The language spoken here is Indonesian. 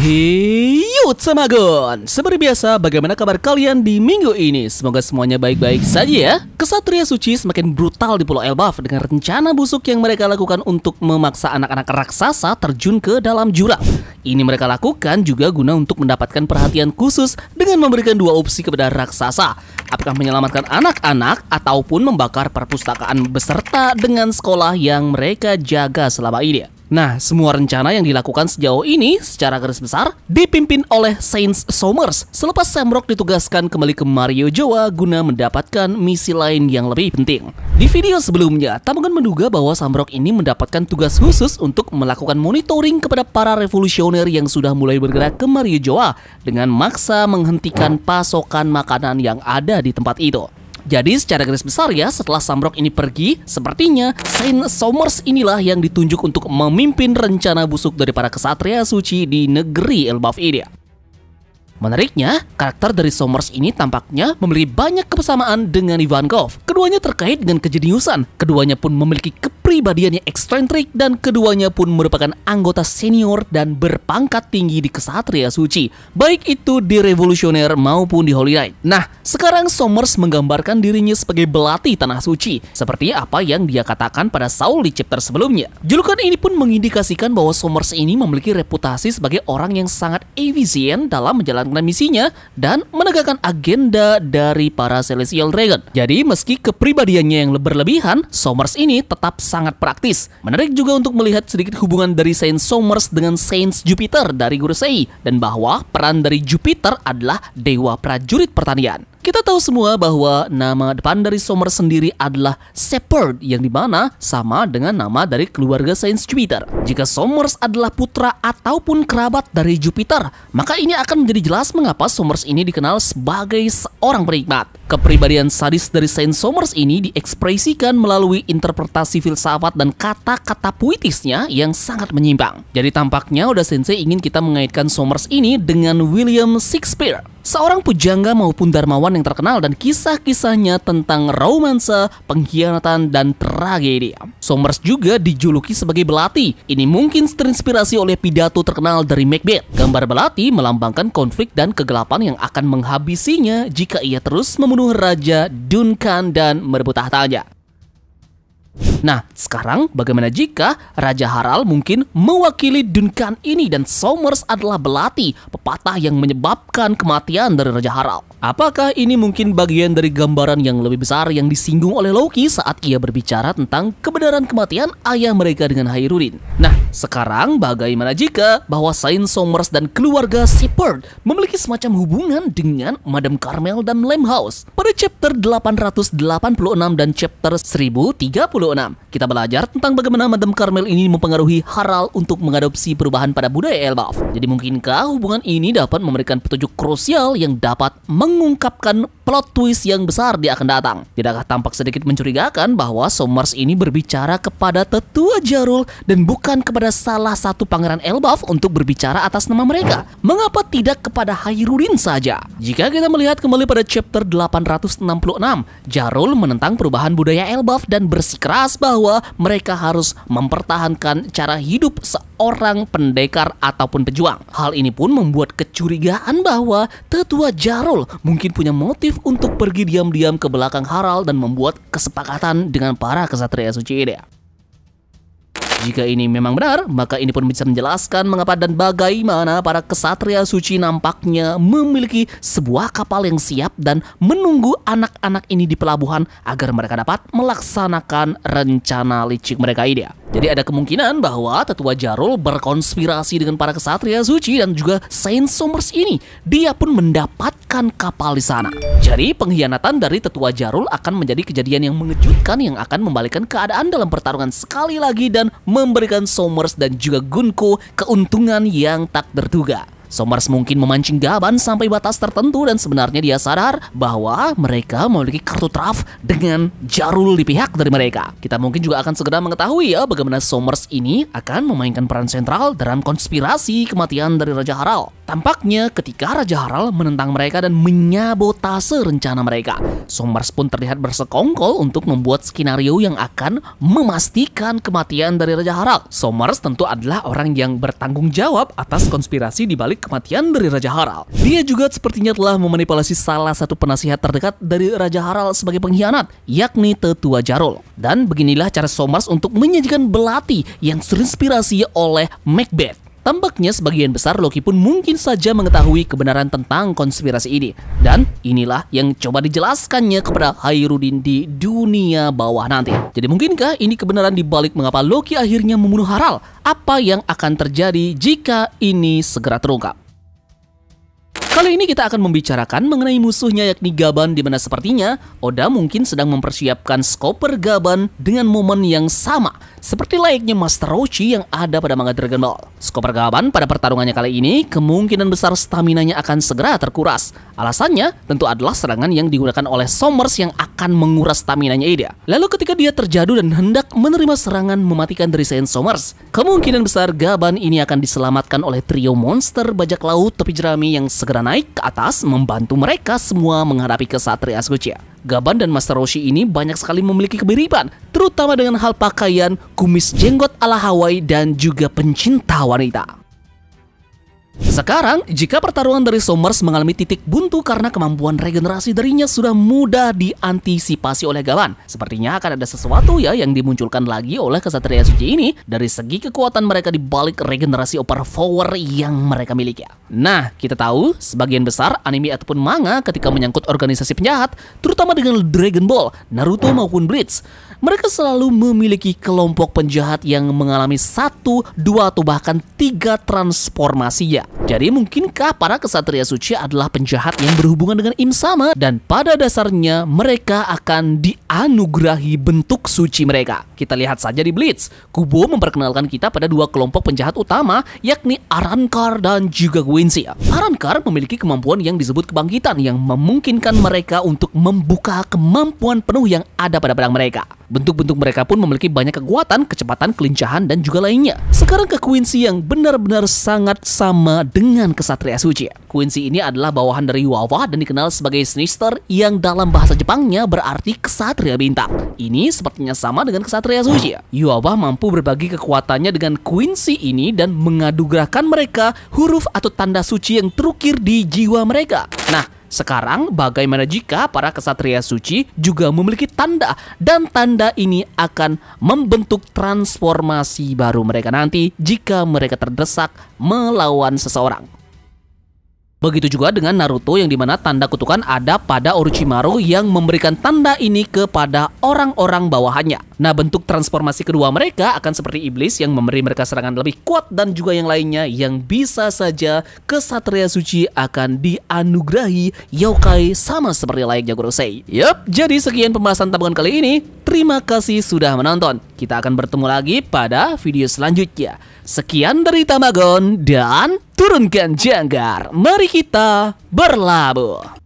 Hey Tsamagon, seperti biasa bagaimana kabar kalian di minggu ini? Semoga semuanya baik-baik saja ya. Kesatria suci semakin brutal di Pulau Elbaf dengan rencana busuk yang mereka lakukan untuk memaksa anak-anak raksasa terjun ke dalam jurang. Ini mereka lakukan juga guna untuk mendapatkan perhatian khusus dengan memberikan dua opsi kepada raksasa. Apakah menyelamatkan anak-anak ataupun membakar perpustakaan beserta dengan sekolah yang mereka jaga selama ini. Nah, semua rencana yang dilakukan sejauh ini secara garis besar dipimpin oleh Saint Somers selepas Samrock ditugaskan kembali ke Mario Joa guna mendapatkan misi lain yang lebih penting. Di video sebelumnya, Tamagon menduga bahwa Samrock ini mendapatkan tugas khusus untuk melakukan monitoring kepada para revolusioner yang sudah mulai bergerak ke Mario Joa dengan maksa menghentikan pasokan makanan yang ada di tempat itu. Jadi secara garis besar ya, setelah Samrock ini pergi, sepertinya Saint Somers inilah yang ditunjuk untuk memimpin rencana busuk dari para kesatria suci di negeri Elbaf ini. Menariknya, karakter dari Somers ini tampaknya memiliki banyak kebersamaan dengan Ivankov. Keduanya terkait dengan kejeniusan, keduanya pun memiliki kepribadian yang eksentrik, dan keduanya pun merupakan anggota senior dan berpangkat tinggi di kesatria suci, baik itu di revolusioner maupun di Holy Knight. Nah, sekarang Somers menggambarkan dirinya sebagai belati tanah suci, seperti apa yang dia katakan pada Saul di chapter sebelumnya. Julukan ini pun mengindikasikan bahwa Somers ini memiliki reputasi sebagai orang yang sangat efisien dalam menjalankan misinya dan menegakkan agenda dari para Celestial Dragon. Jadi meski kepribadiannya yang berlebihan, Somers ini tetap sangat praktis. Menarik juga untuk melihat sedikit hubungan dari Saint Somers dengan Saint Jupiter dari Gurusei, dan bahwa peran dari Jupiter adalah dewa prajurit pertanian. Kita tahu semua bahwa nama depan dari Somers sendiri adalah Shepherd, yang dimana sama dengan nama dari keluarga Saint Jupiter. Jika Somers adalah putra ataupun kerabat dari Jupiter, maka ini akan menjadi jelas mengapa Somers ini dikenal sebagai seorang penikmat. Kepribadian sadis dari Saint Somers ini diekspresikan melalui interpretasi filsafat dan kata-kata puitisnya yang sangat menyimpang. Jadi tampaknya Oda Sensei ingin kita mengaitkan Somers ini dengan William Shakespeare, seorang pujangga maupun darmawan yang terkenal, dan kisah-kisahnya tentang romansa, pengkhianatan, dan tragedi. Somers juga dijuluki sebagai belati. Ini mungkin terinspirasi oleh pidato terkenal dari Macbeth. Gambar belati melambangkan konflik dan kegelapan yang akan menghabisinya jika ia terus membunuh Raja Duncan dan merebut tahtanya. Nah, sekarang bagaimana jika Raja Harald mungkin mewakili Duncan ini dan Somers adalah belati, pepatah yang menyebabkan kematian dari Raja Harald? Apakah ini mungkin bagian dari gambaran yang lebih besar yang disinggung oleh Loki saat ia berbicara tentang kebenaran kematian ayah mereka dengan Hayrurin? Nah, sekarang bagaimana jika bahwa Saint Somers dan keluarga Shepherd memiliki semacam hubungan dengan Madame Carmel dan Lamhouse? Pada chapter 886 dan chapter 1036, kita belajar tentang bagaimana Madame Carmel ini mempengaruhi Harald untuk mengadopsi perubahan pada budaya Elbaf. Jadi mungkinkah hubungan ini dapat memberikan petunjuk krusial yang dapat mengungkapkan plot twist yang besar di akan datang? Tidakkah tampak sedikit mencurigakan bahwa Somers ini berbicara kepada tetua Jarul dan bukan kepada salah satu pangeran Elbaf untuk berbicara atas nama mereka? Mengapa tidak kepada Hayrurin saja? Jika kita melihat kembali pada chapter 866, Jarul menentang perubahan budaya Elbaf dan bersikeras bahwa mereka harus mempertahankan cara hidup seorang pendekar ataupun pejuang. Hal ini pun membuat kecurigaan bahwa tetua Jarul mungkin punya motif untuk pergi diam-diam ke belakang Harald dan membuat kesepakatan dengan para kesatria suci ini. Jika ini memang benar, maka ini pun bisa menjelaskan mengapa dan bagaimana para kesatria suci nampaknya memiliki sebuah kapal yang siap dan menunggu anak-anak ini di pelabuhan agar mereka dapat melaksanakan rencana licik mereka ini. Jadi ada kemungkinan bahwa tetua Jarul berkonspirasi dengan para kesatria suci dan juga Saint Somers ini. Dia pun mendapatkan kapal di sana. Jadi pengkhianatan dari tetua Jarul akan menjadi kejadian yang mengejutkan yang akan membalikkan keadaan dalam pertarungan sekali lagi dan memberikan Somers dan juga Gunko keuntungan yang tak terduga. Somers mungkin memancing Gaban sampai batas tertentu dan sebenarnya dia sadar bahwa mereka memiliki kartu truf dengan Jarul di pihak dari mereka. Kita mungkin juga akan segera mengetahui ya bagaimana Somers ini akan memainkan peran sentral dalam konspirasi kematian dari Raja Harald. Tampaknya ketika Raja Harald menentang mereka dan menyabotase rencana mereka, Somers pun terlihat bersekongkol untuk membuat skenario yang akan memastikan kematian dari Raja Harald. Somers tentu adalah orang yang bertanggung jawab atas konspirasi di balik kematian dari Raja Harald. Dia juga sepertinya telah memanipulasi salah satu penasihat terdekat dari Raja Harald sebagai pengkhianat, yakni Tetua Jarul. Dan beginilah cara Somers untuk menyajikan belati yang terinspirasi oleh Macbeth. Tampaknya sebagian besar Loki pun mungkin saja mengetahui kebenaran tentang konspirasi ini. Dan inilah yang coba dijelaskannya kepada Hairudin di dunia bawah nanti. Jadi mungkinkah ini kebenaran dibalik mengapa Loki akhirnya membunuh Harald? Apa yang akan terjadi jika ini segera terungkap? Kali ini kita akan membicarakan mengenai musuhnya yakni Gaban, di mana sepertinya Oda mungkin sedang mempersiapkan Skopper Gaban dengan momen yang sama seperti layaknya Master Roshi yang ada pada manga Dragon Ball. Skopper Gaban pada pertarungannya kali ini kemungkinan besar staminanya akan segera terkuras. Alasannya tentu adalah serangan yang digunakan oleh Somers yang akan menguras staminanya dia. Lalu ketika dia terjatuh dan hendak menerima serangan mematikan dari Saint Somers, kemungkinan besar Gaban ini akan diselamatkan oleh trio monster bajak laut topi jerami yang segera naik ke atas membantu mereka semua menghadapi kesatria suci. Gaban dan Master Roshi ini banyak sekali memiliki kemiripan, terutama dengan hal pakaian, kumis jenggot ala Hawaii, dan juga pencinta wanita. Sekarang, jika pertarungan dari Somers mengalami titik buntu karena kemampuan regenerasi darinya sudah mudah diantisipasi oleh Gaban, sepertinya akan ada sesuatu ya yang dimunculkan lagi oleh kesatria suci ini dari segi kekuatan mereka di balik regenerasi overpower yang mereka miliki. Nah, kita tahu sebagian besar anime ataupun manga ketika menyangkut organisasi penjahat, terutama dengan Dragon Ball, Naruto maupun Bleach, mereka selalu memiliki kelompok penjahat yang mengalami 1, 2, atau bahkan 3 transformasi ya. Jadi mungkinkah para kesatria suci adalah penjahat yang berhubungan dengan Im Sama dan pada dasarnya mereka akan dianugerahi bentuk suci mereka. Kita lihat saja di Bleach, Kubo memperkenalkan kita pada 2 kelompok penjahat utama yakni Arrancar dan juga Quincy. Arrancar memiliki kemampuan yang disebut kebangkitan yang memungkinkan mereka untuk membuka kemampuan penuh yang ada pada pedang mereka. Bentuk-bentuk mereka pun memiliki banyak kekuatan, kecepatan, kelincahan, dan juga lainnya. Sekarang ke Quincy yang benar-benar sangat sama dengan kesatria suci. Quincy ini adalah bawahan dari Yuawa dan dikenal sebagai Sinister yang dalam bahasa Jepangnya berarti kesatria bintang. Ini sepertinya sama dengan kesatria suci. Yuawa mampu berbagi kekuatannya dengan Quincy ini dan mengadugerahkan mereka huruf atau tanda suci yang terukir di jiwa mereka. Nah, sekarang bagaimana jika para kesatria suci juga memiliki tanda dan tanda ini akan membentuk transformasi baru mereka nanti jika mereka terdesak melawan seseorang. Begitu juga dengan Naruto yang dimana tanda kutukan ada pada Orochimaru yang memberikan tanda ini kepada orang-orang bawahannya. Nah, bentuk transformasi kedua mereka akan seperti iblis yang memberi mereka serangan lebih kuat dan juga yang lainnya yang bisa saja kesatria suci akan dianugerahi yokai sama seperti layaknya Gorosei. Yup, jadi sekian pembahasan tabungan kali ini. Terima kasih sudah menonton. Kita akan bertemu lagi pada video selanjutnya. Sekian dari Tamagon dan turunkan janggar. Mari kita berlabuh.